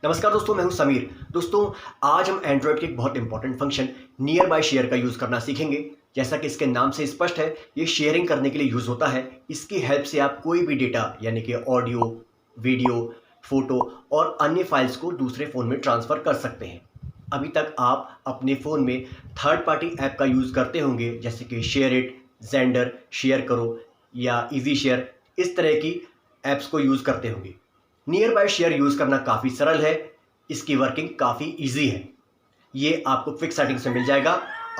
नमस्कार दोस्तों, मैं हूं समीर। दोस्तों, आज हम एंड्रॉयड के एक बहुत important function near by share का यूज़ करना सीखेंगे। जैसा कि इसके नाम से स्पष्ट है, ये शेयरिंग करने के लिए यूज़ होता है। इसकी हेल्प से आप कोई भी डेटा यानी कि ऑडियो, वीडियो, फोटो और अन्य फाइल्स को दूसरे फ़ोन में ट्रांसफ़र कर सकते हैं। अभी तक आप अपने फ़ोन में थर्ड पार्टी ऐप का यूज़ करते होंगे, जैसे कि शेयर इट, ज़ेंडर, शेयर करो या ईज़ी शेयर। इस तरह की ऐप्स को यूज़ करते होंगे। नियर बाय शेयर यूज़ करना काफ़ी सरल है। इसकी वर्किंग काफ़ी ईजी है। ये आपको क्विक सेटिंग्स में मिल जाएगा।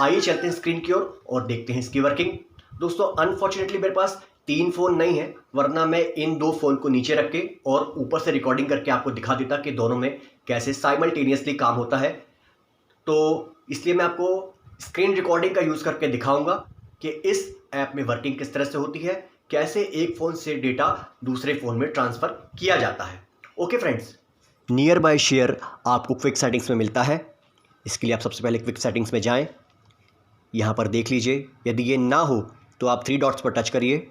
आइए चलते हैं स्क्रीन की ओर और देखते हैं इसकी वर्किंग। दोस्तों, अनफॉर्चुनेटली मेरे पास 3 फ़ोन नहीं है, वरना मैं इन 2 फ़ोन को नीचे रख के और ऊपर से रिकॉर्डिंग करके आपको दिखा देता कि दोनों में कैसे साइमल्टेनियसली काम होता है। तो इसलिए मैं आपको स्क्रीन रिकॉर्डिंग का यूज़ करके दिखाऊंगा कि इस ऐप में वर्किंग किस तरह से होती है, कैसे एक फ़ोन से डेटा दूसरे फ़ोन में ट्रांसफ़र किया जाता है। Okay friends, near by share आपको क्विक सेटिंग्स में मिलता है। इसके लिए आप सबसे पहले क्विक सेटिंग्स में जाएं। यहाँ पर देख लीजिए, यदि ये ना हो तो आप 3 डॉट्स पर टच करिए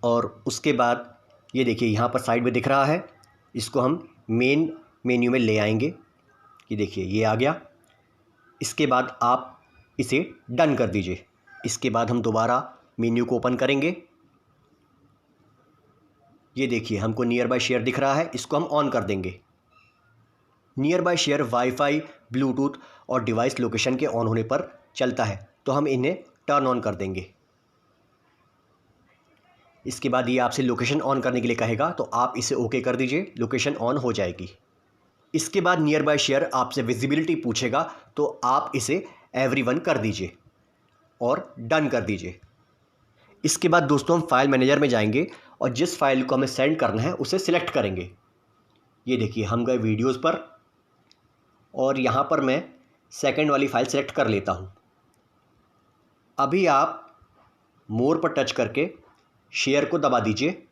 और उसके बाद ये देखिए यहाँ पर साइड में दिख रहा है। इसको हम मेन मेन्यू में ले आएंगे। ये देखिए, ये आ गया। इसके बाद आप इसे डन कर दीजिए। इसके बाद हम दोबारा मेन्यू को ओपन करेंगे। ये देखिए, हमको नियर बाय शेयर दिख रहा है। इसको हम ऑन कर देंगे। Near by share wifi, Bluetooth और डिवाइस लोकेशन के ऑन होने पर चलता है, तो हम इन्हें टर्न ऑन कर देंगे। इसके बाद ये आपसे लोकेशन ऑन करने के लिए कहेगा, तो आप इसे ओके कर दीजिए। लोकेशन ऑन हो जाएगी। इसके बाद नियर बाय शेयर आपसे विजिबिलिटी पूछेगा, तो आप इसे एवरीवन कर दीजिए और डन कर दीजिए। इसके बाद दोस्तों, हम फाइल मैनेजर में जाएंगे और जिस फाइल को हमें सेंड करना है उसे सिलेक्ट करेंगे। ये देखिए, हम गए वीडियोज़ पर और यहाँ पर मैं सेकंड वाली फाइल सेलेक्ट कर लेता हूँ। अभी आप मोर पर टच करके शेयर को दबा दीजिए।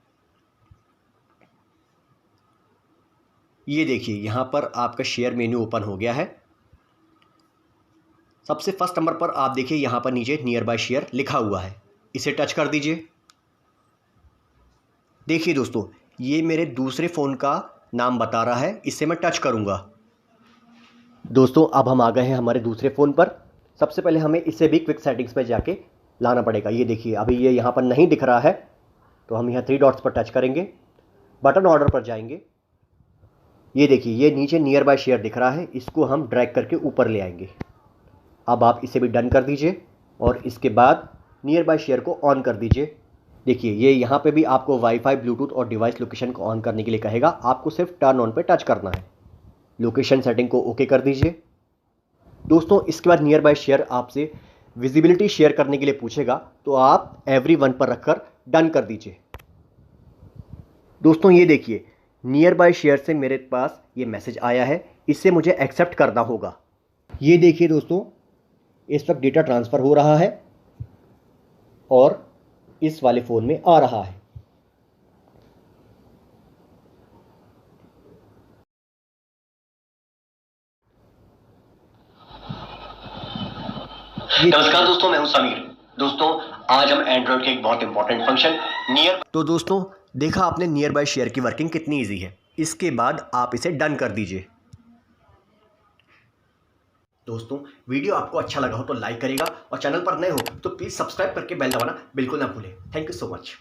ये देखिए, यहाँ पर आपका शेयर मेन्यू ओपन हो गया है। सबसे फर्स्ट नंबर पर आप देखिए, यहाँ पर नीचे नियर बाय शेयर लिखा हुआ है। इसे टच कर दीजिए। देखिए दोस्तों, ये मेरे दूसरे फ़ोन का नाम बता रहा है। इसे मैं टच करूँगा। दोस्तों, अब हम आ गए हैं हमारे दूसरे फ़ोन पर। सबसे पहले हमें इसे भी क्विक सेटिंग्स पे जाके लाना पड़ेगा। ये देखिए, अभी ये यहाँ पर नहीं दिख रहा है, तो हम यहाँ 3 डॉट्स पर टच करेंगे। बटन ऑर्डर पर जाएंगे। ये देखिए, ये नीचे नियर बाय शेयर दिख रहा है। इसको हम ड्रैग करके ऊपर ले आएंगे। अब आप इसे भी डन कर दीजिए और इसके बाद नियर बाय शेयर को ऑन कर दीजिए। देखिए, ये यहाँ पे भी आपको वाईफाई, ब्लूटूथ और डिवाइस लोकेशन को ऑन करने के लिए कहेगा। आपको सिर्फ टर्न ऑन पे टच करना है। लोकेशन सेटिंग को ओके कर दीजिए। दोस्तों, इसके बाद नियर बाय शेयर आपसे विजिबिलिटी शेयर करने के लिए पूछेगा, तो आप एवरीवन पर रखकर डन कर दीजिए। दोस्तों, ये देखिए, नियर बाय शेयर से मेरे पास ये मैसेज आया है। इसे मुझे एक्सेप्ट करना होगा। ये देखिए दोस्तों, इस वक्त डेटा ट्रांसफ़र हो रहा है और इस वाले फ़ोन में आ रहा है। नमस्कार दोस्तों, मैं हूं समीर। दोस्तों, आज हम एंड्रॉयड के एक बहुत इंपॉर्टेंट फंक्शन तो दोस्तों, देखा आपने नियर बाय शेयर की वर्किंग कितनी इजी है। इसके बाद आप इसे डन कर दीजिए। दोस्तों, वीडियो आपको अच्छा लगा हो तो लाइक करिएगा और चैनल पर नए हो तो प्लीज़ सब्सक्राइब करके बेल दबाना बिल्कुल ना भूलें। Thank you so much.